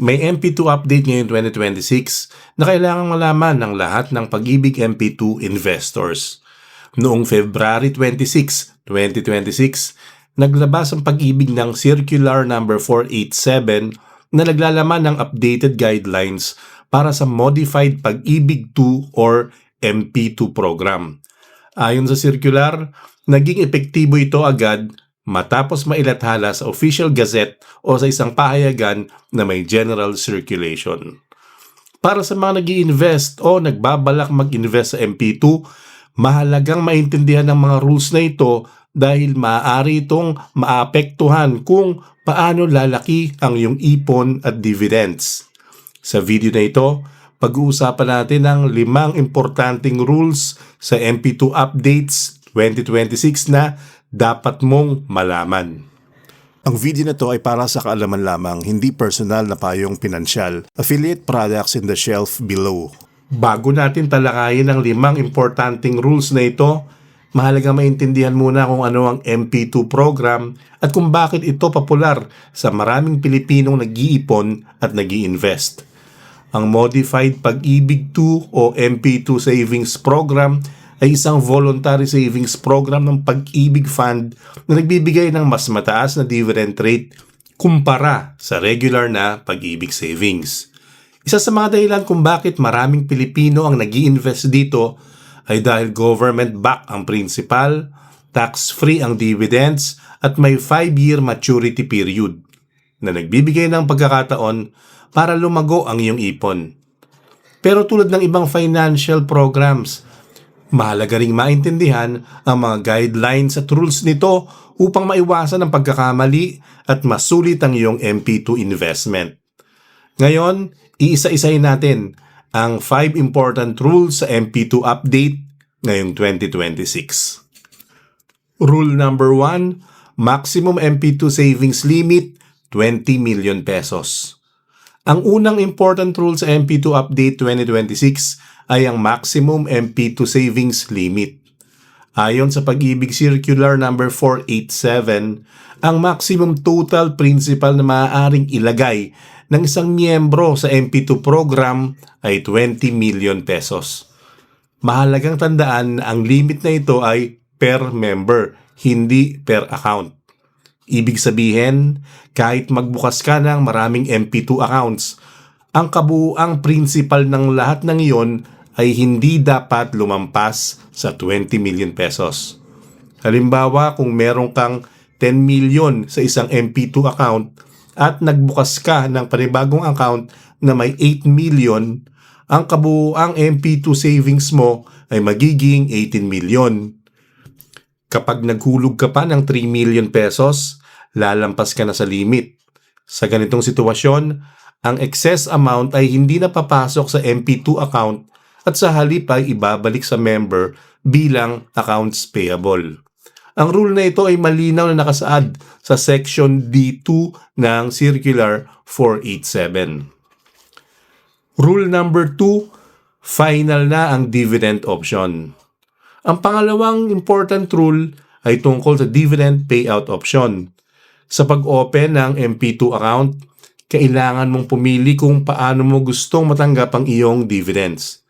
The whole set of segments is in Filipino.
May MP2 update ngayon 2026 na kailangang malaman ng lahat ng Pag-ibig MP2 investors. Noong February 26, 2026, naglabas ang Pag-ibig ng Circular number 487 na naglalaman ng updated guidelines para sa Modified Pag-ibig 2 or MP2 program. Ayon sa circular, naging epektibo ito agad matapos mailathala sa Official Gazette o sa isang pahayagan na may general circulation. Para sa mga nag-i-invest o nagbabalak mag-invest sa MP2, mahalagang maintindihan ng mga rules na ito dahil maaari itong maapektuhan kung paano lalaki ang iyong ipon at dividends. Sa video na ito, pag-uusapan natin ang 5 importanteng rules sa MP2 updates 2026 na dapat mong malaman. Ang video na to ay para sa kaalaman lamang, hindi personal na payong pinansyal. Affiliate products in the shelf below. Bago natin talakayin ang 5 importanteng rules na ito, mahalaga maintindihan muna kung ano ang MP2 program at kung bakit ito popular sa maraming Pilipinong nag-iipon at nag-i-invest. Ang Modified Pag-ibig 2 o MP2 Savings Program ay isang voluntary savings program ng Pag-ibig Fund na nagbibigay ng mas mataas na dividend rate kumpara sa regular na Pag-ibig Savings. Isa sa mga dahilan kung bakit maraming Pilipino ang nag-i-invest dito ay dahil government-backed ang principal, tax-free ang dividends at may 5-year maturity period na nagbibigay ng pagkakataon para lumago ang iyong ipon. Pero tulad ng ibang financial programs, mahalaga ring maintindihan ang mga guidelines at rules nito upang maiwasan ang pagkakamali at masulit ang iyong MP2 investment. Ngayon, iisa-isahin natin ang 5 important rules sa MP2 update ngayong 2026. Rule number 1, maximum MP2 savings limit 20 million pesos. Ang unang important rule sa MP2 update 2026 ay ang maximum MP2 savings limit. Ayon sa Pag-ibig Circular number 487, ang maximum total principal na maaaring ilagay ng isang miyembro sa MP2 program ay 20 million pesos. Mahalagang tandaan na ang limit na ito ay per member, hindi per account. Ibig sabihin, kahit magbukas ka ng maraming MP2 accounts, ang kabuuang principal ng lahat ng iyon ay hindi dapat lumampas sa 20 million pesos. Halimbawa, kung meron kang 10 million sa isang MP2 account at nagbukas ka ng panibagong account na may 8 million, ang kabuuang MP2 savings mo ay magiging 18 million. Kapag naghulog ka pa ng 3 million pesos, lalampas ka na sa limit. Sa ganitong sitwasyon, ang excess amount ay hindi na papasok sa MP2 account at sa halip ay ibabalik sa member bilang accounts payable. Ang rule na ito ay malinaw na nakasaad sa Section D2 ng Circular 487. Rule number 2, final na ang dividend option. Ang pangalawang important rule ay tungkol sa dividend payout option. Sa pag-open ng MP2 account, kailangan mong pumili kung paano mo gustong matanggap ang iyong dividends.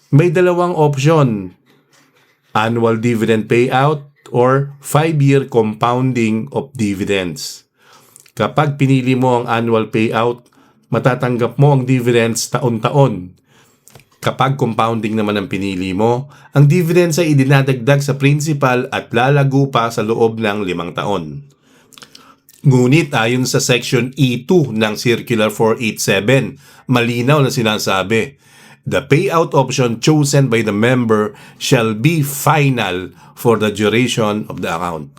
May 2 option, annual dividend payout or 5-year compounding of dividends. Kapag pinili mo ang annual payout, matatanggap mo ang dividends taon-taon. Kapag compounding naman ang pinili mo, ang dividends ay idinadagdag sa principal at lalago pa sa loob ng 5 taon. Ngunit ayon sa Section E2 ng Circular 487, malinaw na sinasabi, the payout option chosen by the member shall be final for the duration of the account.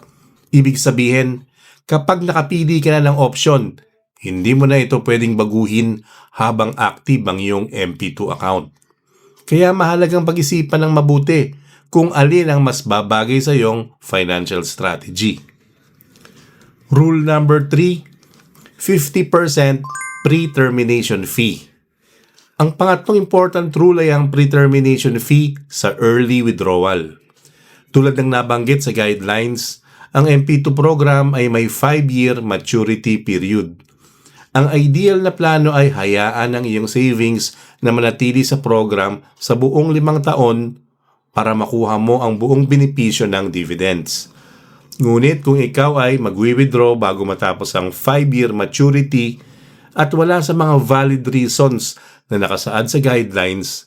Ibig sabihin, kapag nakapili ka na ng option, hindi mo na ito pwedeng baguhin habang active ang iyong MP2 account. Kaya mahalagang pag-isipan ng mabuti kung alin ang mas babagay sa iyong financial strategy. Rule number 3, 50% pre-termination fee. Ang pangatlong important rule ay ang pre-termination fee sa early withdrawal. Tulad ng nabanggit sa guidelines, ang MP2 program ay may 5-year maturity period. Ang ideal na plano ay hayaan ang iyong savings na manatili sa program sa buong 5 taon para makuha mo ang buong benepisyo ng dividends. Ngunit kung ikaw ay magwi-withdraw bago matapos ang 5-year maturity at wala sa mga valid reasons na nakasaad sa guidelines,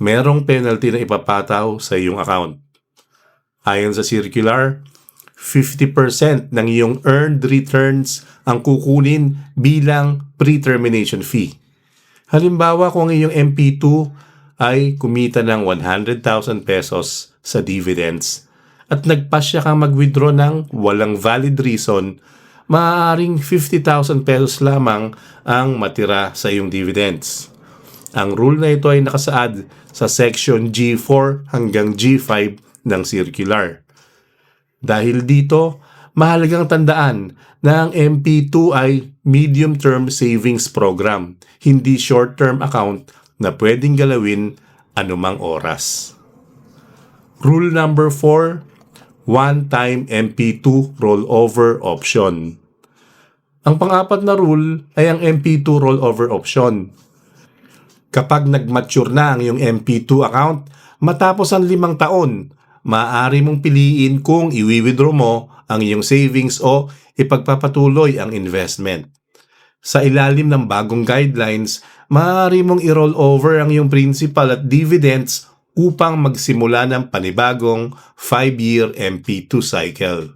merong penalty na ipapataw sa iyong account. Ayon sa circular, 50% ng iyong earned returns ang kukunin bilang pre-termination fee. Halimbawa kung ang iyong MP2 ay kumita ng 100,000 pesos sa dividends at nagpasya kang mag-withdraw ng walang valid reason, maaaring 50,000 pesos lamang ang matira sa iyong dividends. Ang rule na ito ay nakasaad sa section G4 hanggang G5 ng circular. Dahil dito, mahalagang tandaan na ang MP2 ay medium-term savings program, hindi short-term account na pwedeng galawin anumang oras. Rule number 4, one-time MP2 rollover option. Ang pang-apat na rule ay ang MP2 rollover option. Kapag nag-mature na ang iyong MP2 account, matapos ang 5 taon, maaari mong piliin kung i-withdraw mo ang iyong savings o ipagpapatuloy ang investment. Sa ilalim ng bagong guidelines, maaari mong i-roll over ang iyong principal at dividends upang magsimula ng panibagong 5-year MP2 cycle.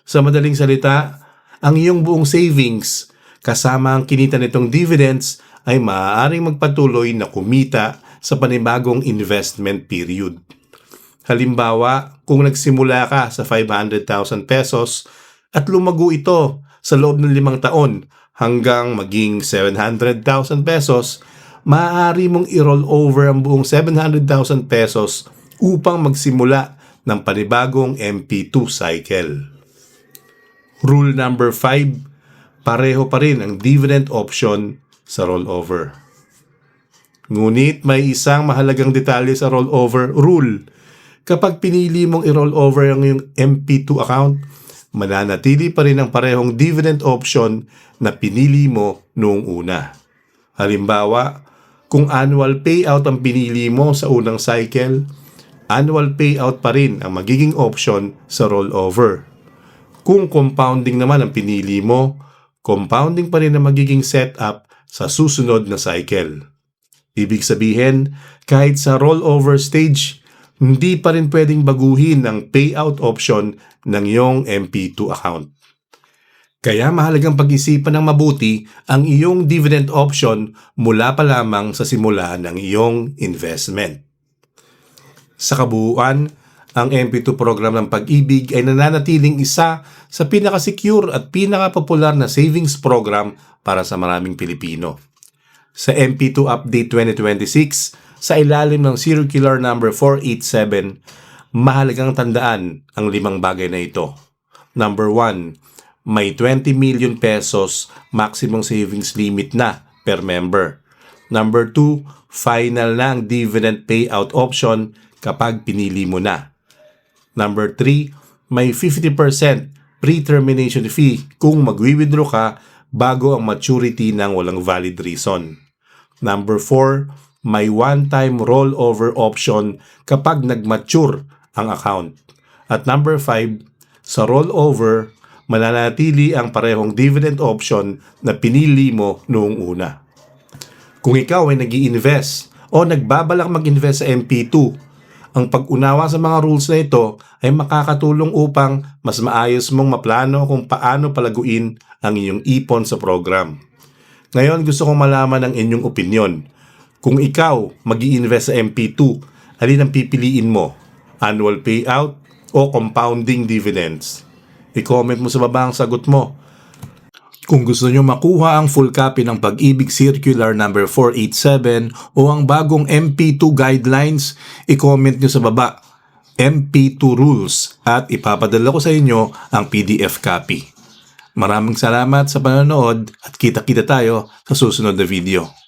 Sa madaling salita, ang iyong buong savings kasama ang kinita nitong dividends ay maaaring magpatuloy na kumita sa panibagong investment period. Halimbawa, kung nagsimula ka sa 500,000 pesos at lumago ito sa loob ng 5 taon hanggang maging 700,000 pesos, maaari mong i-roll over ang buong 700,000 pesos upang magsimula ng panibagong MP2 cycle. Rule number 5, pareho pa rin ang dividend option sa rollover. Ngunit may isang mahalagang detalye sa rollover rule. Kapag pinili mong i-roll over ang iyong MP2 account, mananatili pa rin ang parehong dividend option na pinili mo noong una. Halimbawa, kung annual payout ang pinili mo sa unang cycle, annual payout pa rin ang magiging option sa rollover. Kung compounding naman ang pinili mo, compounding pa rin ang magiging setup sa susunod na cycle. Ibig sabihin, kahit sa rollover stage, hindi pa rin pwedeng baguhin ang payout option ng iyong MP2 account. Kaya mahalagang pag-isipan ng mabuti ang iyong dividend option mula pa lamang sa simula ng iyong investment. Sa kabuuan, ang MP2 program ng Pag-ibig ay nananatiling isa sa pinaka-secure at pinaka-popular na savings program para sa maraming Pilipino. Sa MP2 Update 2026, sa ilalim ng Circular number 487, mahalagang tandaan ang 5 bagay na ito. Number 1, may 20 million pesos maximum savings limit na per member. Number 2, final na ang dividend payout option kapag pinili mo na. Number 3, may 50% pre-termination fee kung magwi-withdraw ka bago ang maturity ng walang valid reason. Number 4, may one-time rollover option kapag nag-mature ang account. At number 5, sa rollover, mananatili ang parehong dividend option na pinili mo noong una. Kung ikaw ay nag-i-invest o nagbabalak mag-invest sa MP2, ang pag-unawa sa mga rules na ito ay makakatulong upang mas maayos mong maplano kung paano palaguin ang iyong ipon sa program. Ngayon gusto kong malaman ang inyong opinyon. Kung ikaw mag-i-invest sa MP2, alin ang pipiliin mo? Annual payout o compounding dividends? I-comment mo sa baba ang sagot mo. Kung gusto nyo makuha ang full copy ng Pag-ibig Circular number 487 o ang bagong MP2 guidelines, i-comment nyo sa baba MP2 rules at ipapadala ko sa inyo ang PDF copy. Maraming salamat sa panonood at kita-kita tayo sa susunod na video.